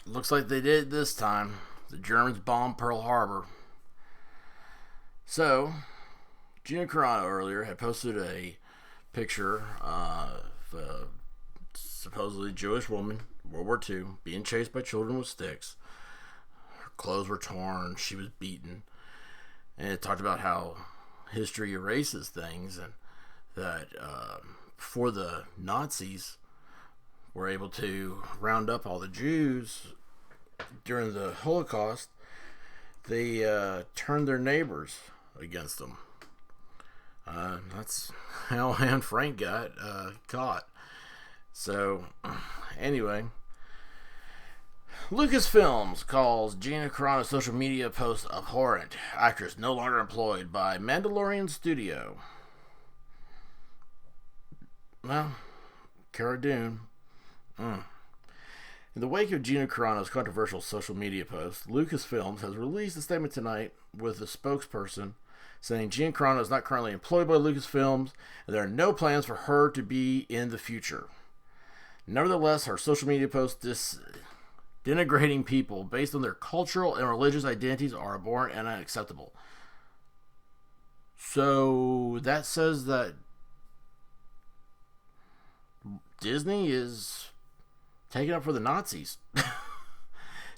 looks like they did this time. The Germans bombed Pearl Harbor. So, Gina Carano earlier had posted a picture of a supposedly Jewish woman, World War II, being chased by children with sticks. Her clothes were torn, she was beaten. And it talked about how history erases things, and that before the Nazis were able to round up all the Jews during the Holocaust, they turned their neighbors against them. That's how Anne Frank got caught. So, anyway, Lucasfilms calls Gina Carano's social media post abhorrent. Actress no longer employed by Mandalorian Studio. Well, Cara Dune. In the wake of Gina Carano's controversial social media post, Lucasfilms has released a statement tonight with a spokesperson saying Gina Carano is not currently employed by Lucasfilms and there are no plans for her to be in the future. Nevertheless, her social media posts denigrating people based on their cultural and religious identities are abhorrent and unacceptable. So that says that Disney is taking up for the Nazis.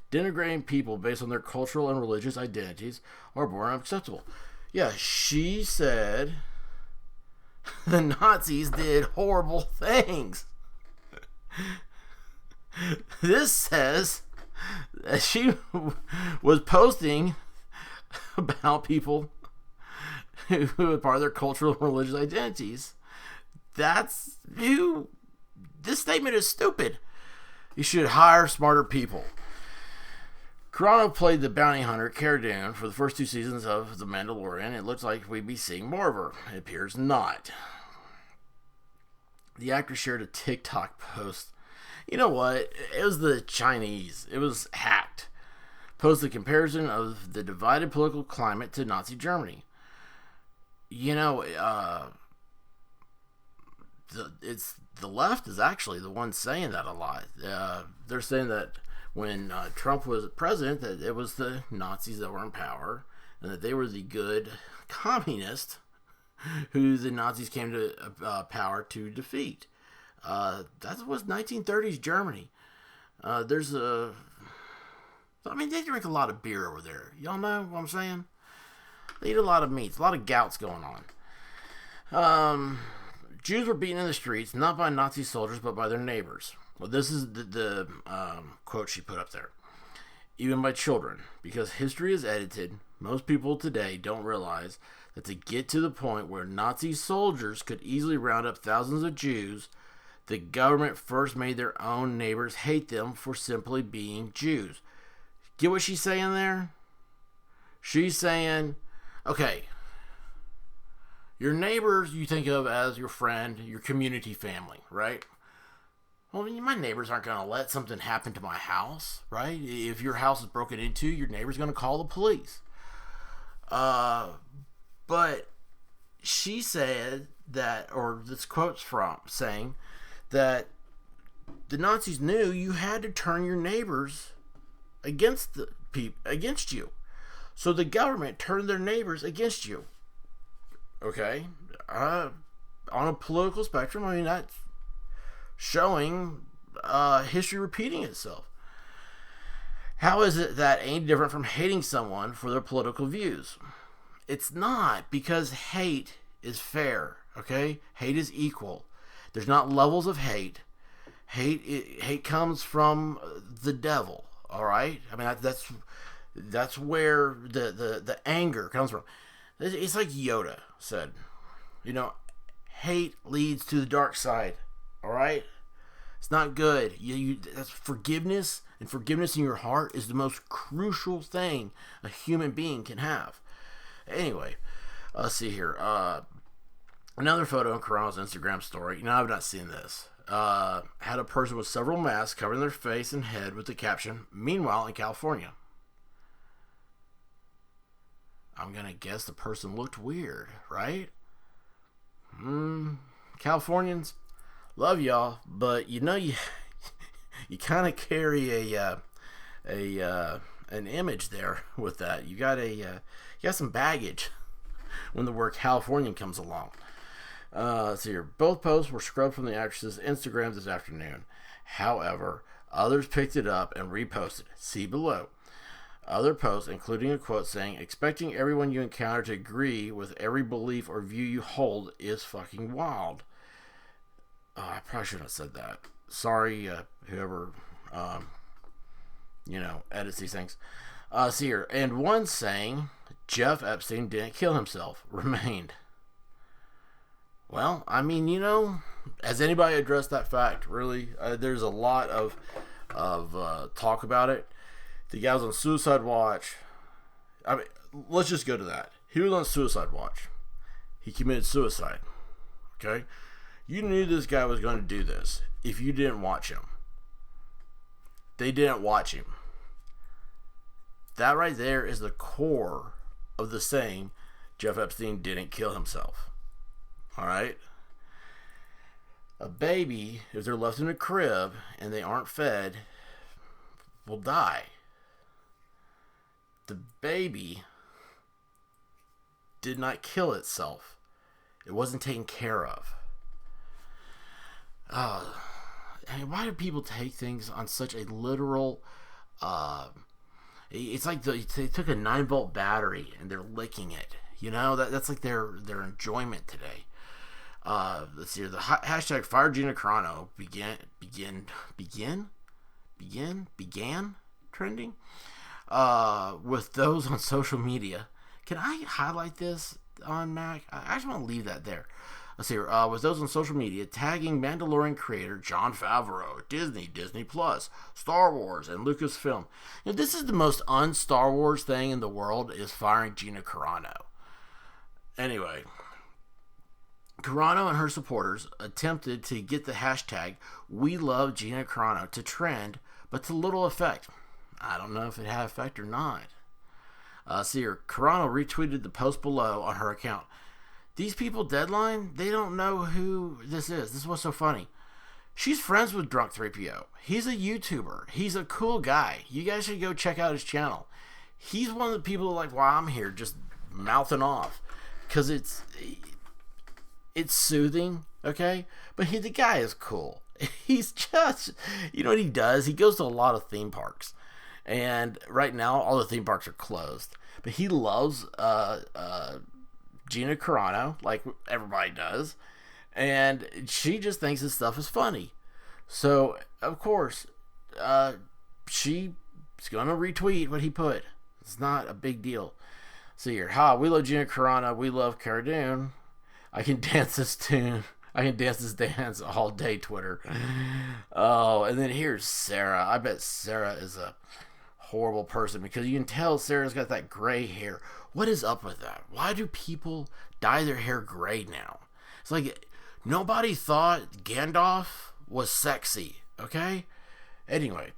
Denigrating people based on their cultural and religious identities are abhorrent and unacceptable. Yeah, she said the Nazis did horrible things. This says that she was posting about people who are part of their cultural and religious identities. That's who. This statement is stupid. You should hire smarter people. Carano played the bounty hunter Cara Dune for the first 2 seasons of The Mandalorian. It looks like we'd be seeing more of her. It appears not. The actor shared a TikTok post. You know what? It was the Chinese. It was hacked. Posted a comparison of the divided political climate to Nazi Germany. You know, the left is actually the one saying that a lot. They're saying that when Trump was president, that it was the Nazis that were in power, and that they were the good communists who the Nazis came to power to defeat. That was 1930s Germany. They drink a lot of beer over there. Y'all know what I'm saying? They eat a lot of meats, a lot of gouts going on. Jews were beaten in the streets, not by Nazi soldiers, but by their neighbors. Well, this is the quote she put up there. Even by children. Because history is edited, most people today don't realize that to get to the point where Nazi soldiers could easily round up thousands of Jews, the government first made their own neighbors hate them for simply being Jews. Get what she's saying there? She's saying, okay, your neighbors you think of as your friend, your community family, right? Well, my neighbors aren't going to let something happen to my house, right? If your house is broken into, your neighbor's going to call the police. But she said that, or this quote's from saying that the Nazis knew you had to turn your neighbors against against you. So the government turned their neighbors against you. Okay? On a political spectrum, I mean, that's showing history repeating itself. How is it that any different from hating someone for their political views? It's not, because hate is fair, okay? Hate is equal. There's not levels of hate. Hate comes from the devil, all right? I mean, that's where the anger comes from. It's like Yoda said, you know, hate leads to the dark side, all right? It's not good. That's forgiveness, and forgiveness in your heart is the most crucial thing a human being can have. Anyway, let's see here. Another photo on Carano's Instagram story. I've not seen this. Had a person with several masks covering their face and head with the caption, "Meanwhile in California." I'm going to guess the person looked weird, right? Californians, love y'all, but you kind of carry an image there with that. You got some baggage when the word Californian comes along. So here, both posts were scrubbed from the actress's Instagram this afternoon. However, others picked it up and reposted. See below. Other posts, including a quote saying, "Expecting everyone you encounter to agree with every belief or view you hold is fucking wild." I probably shouldn't have said that. Sorry, whoever, edits these things. See here. And one saying, "Jeff Epstein didn't kill himself," remained. Well, I mean, has anybody addressed that fact? Really? There's a lot of talk about it. The guy was on suicide watch. I mean, let's just go to that. He was on suicide watch. He committed suicide. Okay? You knew this guy was going to do this if you didn't watch him. They didn't watch him. That right there is the core of the saying, Jeff Epstein didn't kill himself. Alright? A baby, if they're left in a crib and they aren't fed, will die. The baby did not kill itself. It wasn't taken care of. Why do people take things on such a literal... it's like they took a 9-volt battery and they're licking it. That's like their enjoyment today. Let's see here. The hashtag Fire Gina Carano began trending with those on social media. Can I highlight this on Mac? I just want to leave that there. Let's see here. With those on social media tagging Mandalorian creator Jon Favreau, Disney Plus, Star Wars, and Lucasfilm. This is the most un-Star Wars thing in the world, is firing Gina Carano. Anyway, Carano and her supporters attempted to get the hashtag We Love Gina Carano to trend, but to little effect. I don't know if it had effect or not. See here, Carano retweeted the post below on her account. These people, Deadline, they don't know who this is. This is what's so funny. She's friends with Drunk 3PO. He's a YouTuber. He's a cool guy. You guys should go check out his channel. He's one of the people that like, while I'm here, just mouthing off. Because it's soothing, okay? But the guy is cool. He's just, you know what he does? He goes to a lot of theme parks. And right now, all the theme parks are closed. But he loves Gina Carano, like everybody does. And she just thinks this stuff is funny. So, of course, she's going to retweet what he put. It's not a big deal. See here. We love Gina Carano. We love Cara Dune. I can dance this tune. I can dance this dance all day, Twitter. Oh, and then here's Sarah. I bet Sarah is a horrible person because you can tell Sarah's got that gray hair. What is up with that? Why do people dye their hair gray now? It's like nobody thought Gandalf was sexy, okay? Anyway,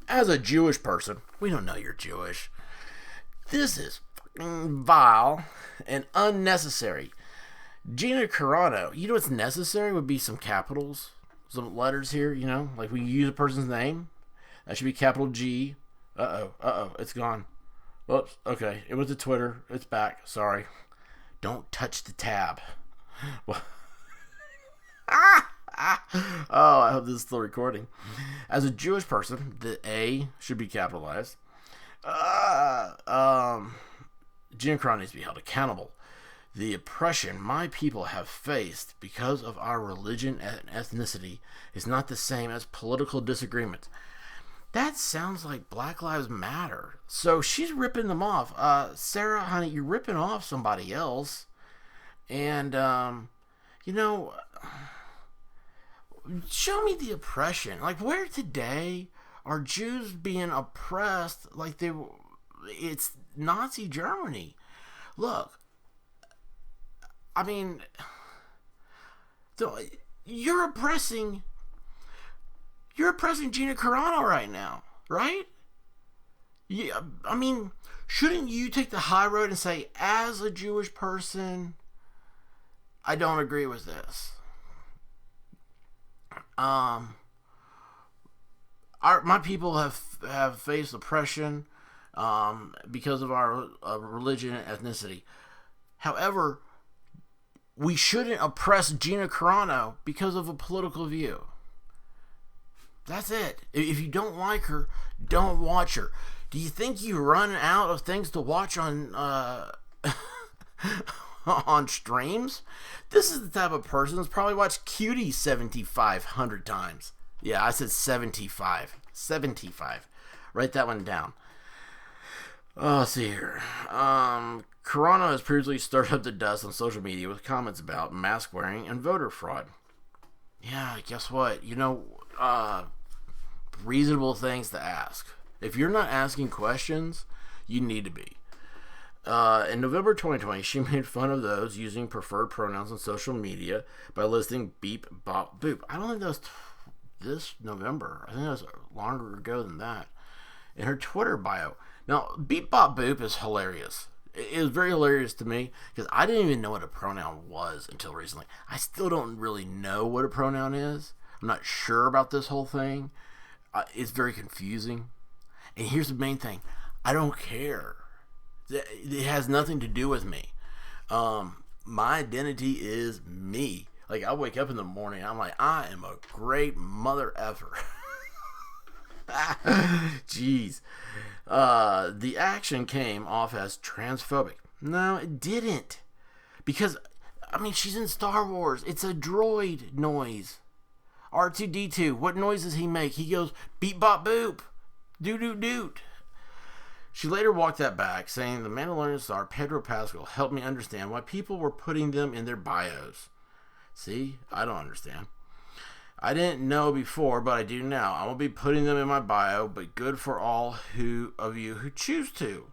as a Jewish person, we don't know you're Jewish. This is vile and unnecessary. Gina Carano, you know what's necessary would be some capitals, some letters here, like when you use a person's name. That should be capital G. Uh-oh, it's gone. Whoops, okay, it was to Twitter. It's back, sorry. Don't touch the tab. Oh, I hope this is still recording. As a Jewish person, the A should be capitalized. Gina Carano needs to be held accountable. The oppression my people have faced because of our religion and ethnicity is not the same as political disagreements. That sounds like Black Lives Matter. So she's ripping them off. Sarah, honey, you're ripping off somebody else. And, show me the oppression. Like, where today are Jews being oppressed like it's Nazi Germany? Look, I mean, you're oppressing Gina Carano right now, right? Yeah, I mean, shouldn't you take the high road and say, as a Jewish person, I don't agree with this. I my people have faced oppression because of our religion and ethnicity. However, we shouldn't oppress Gina Carano because of a political view. That's it. If you don't like her, don't watch her. Do you think you run out of things to watch on on streams? This is the type of person that's probably watched Cutie 7,500 times. Yeah, I said 75. 75. Write that one down. Let's see here. Carano has previously stirred up the dust on social media with comments about mask wearing and voter fraud. Yeah, guess what? Reasonable things to ask. If you're not asking questions, you need to be. In November 2020, she made fun of those using preferred pronouns on social media by listing beep, bop, boop. I don't think that was this November. I think that was longer ago than that. In her Twitter bio. Now, beep, bop, boop is hilarious. It was very hilarious to me because I didn't even know what a pronoun was until recently. I still don't really know what a pronoun is. I'm not sure about this whole thing. It's very confusing. And here's the main thing. I don't care. It has nothing to do with me. My identity is me. Like, I wake up in the morning, I'm like, I am a great mother effer. Jeez. The action came off as transphobic. No, it didn't. Because, she's in Star Wars. It's a droid noise. R2-D2, what noise does he make? He goes, beep, bop, boop. Doo-doo-doot. She later walked that back, saying the Mandalorian star Pedro Pascal helped me understand why people were putting them in their bios. See? I don't understand. I didn't know before, but I do now. I won't be putting them in my bio, but good for all of you who choose to.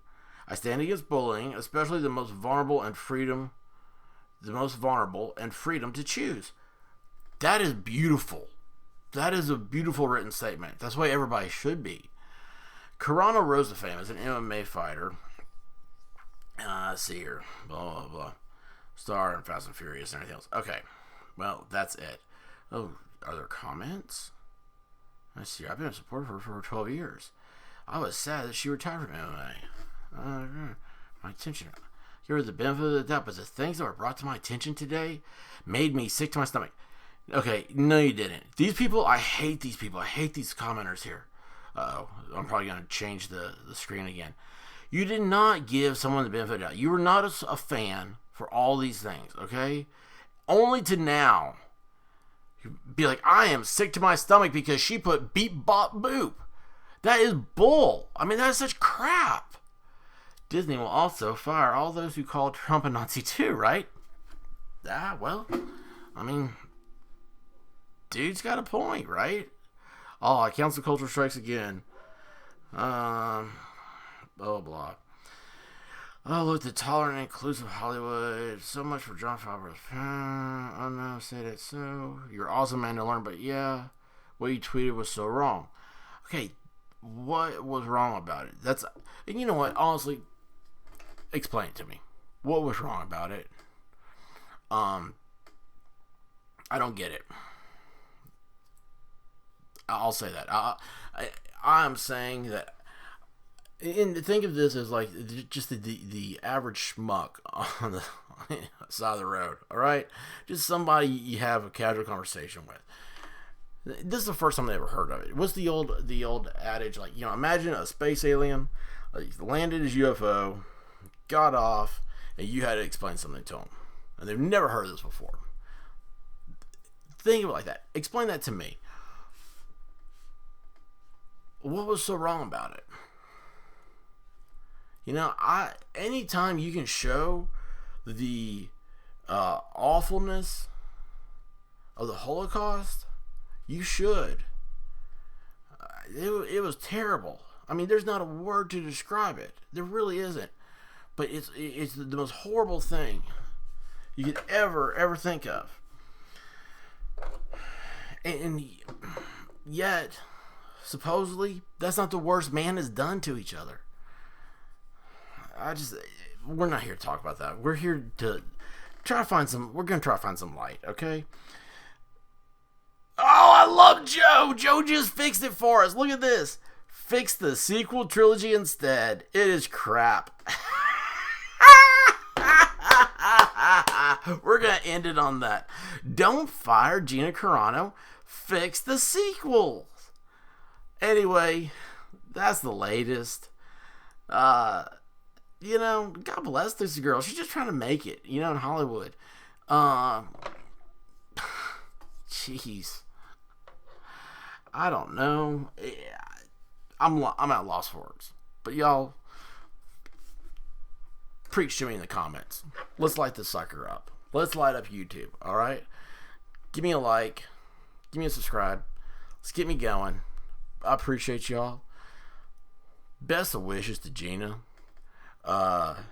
I stand against bullying, especially the most vulnerable and freedom to choose. That is beautiful. That is a beautiful written statement. That's why everybody should be. Carano rose to fame as an MMA fighter. Let's see here. Blah, blah, blah. Star in Fast and Furious and everything else. Okay. Well, that's it. Oh, are there comments? Let's see. I've been a supporter for her for 12 years. I was sad that she retired from MMA. My attention. Give her the benefit of the doubt, but the things that were brought to my attention today made me sick to my stomach. Okay, no you didn't. These people, I hate these people. I hate these commenters here. Uh-oh, I'm probably going to change the screen again. You did not give someone the benefit of the doubt. You were not a fan for all these things, okay? Only to now be like, I am sick to my stomach because she put beep, bop, boop. That is bull. That is such crap. Disney will also fire all those who call Trump a Nazi too, right? Well, dude's got a point, right? Oh, cancel culture strikes again. Blah, blah. Oh, look, the tolerant and inclusive Hollywood. So much for John Favreau's. Oh, no, say that so. You're awesome, man, to learn, but yeah, what you tweeted was so wrong. Okay, what was wrong about it? And you know what? Honestly, explain it to me. What was wrong about it? I don't get it. I'll say that. I'm saying that. And think of this as like just the average schmuck on the side of the road. All right, just somebody you have a casual conversation with. This is the first time they ever heard of it. What's the old adage like? Imagine a space alien landed his UFO, got off, and you had to explain something to them, and they've never heard of this before. Think of it like that. Explain that to me. What was so wrong about it? Anytime you can show the awfulness of the Holocaust, you should. It was terrible. There's not a word to describe it. There really isn't. But it's the most horrible thing you could ever think of. And yet, supposedly, that's not the worst man has done to each other. We're not here to talk about that. We're here to we're going to try to find some light, okay? Oh, I love Joe. Joe just fixed it for us. Look at this. Fix the sequel trilogy instead. It is crap. We're going to end it on that. Don't fire Gina Carano. Fix the sequels. Anyway, that's the latest. God bless this girl. She's just trying to make it, in Hollywood. Jeez. I don't know. I'm at loss for words. But y'all, preach to me in the comments. Let's light this sucker up. Let's light up YouTube, alright? Give me a like. Give me a subscribe. Let's get me going. I appreciate y'all. Best of wishes to Gina. I'm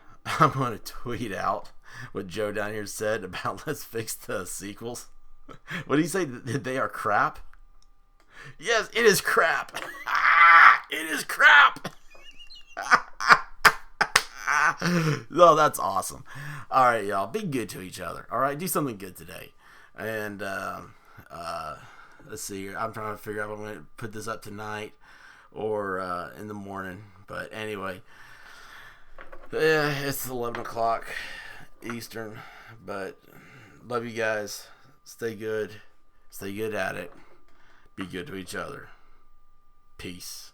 going to tweet out what Joe down here said about let's fix the sequels. What did he say? That they are crap? Yes, it is crap. It is crap. Oh, that's awesome. All right, y'all. Be good to each other. All right, do something good today. And let's see here. I'm trying to figure out if I'm going to put this up tonight or in the morning. But anyway, it's 11 o'clock Eastern. But love you guys. Stay good. Stay good at it. Be good to each other. Peace.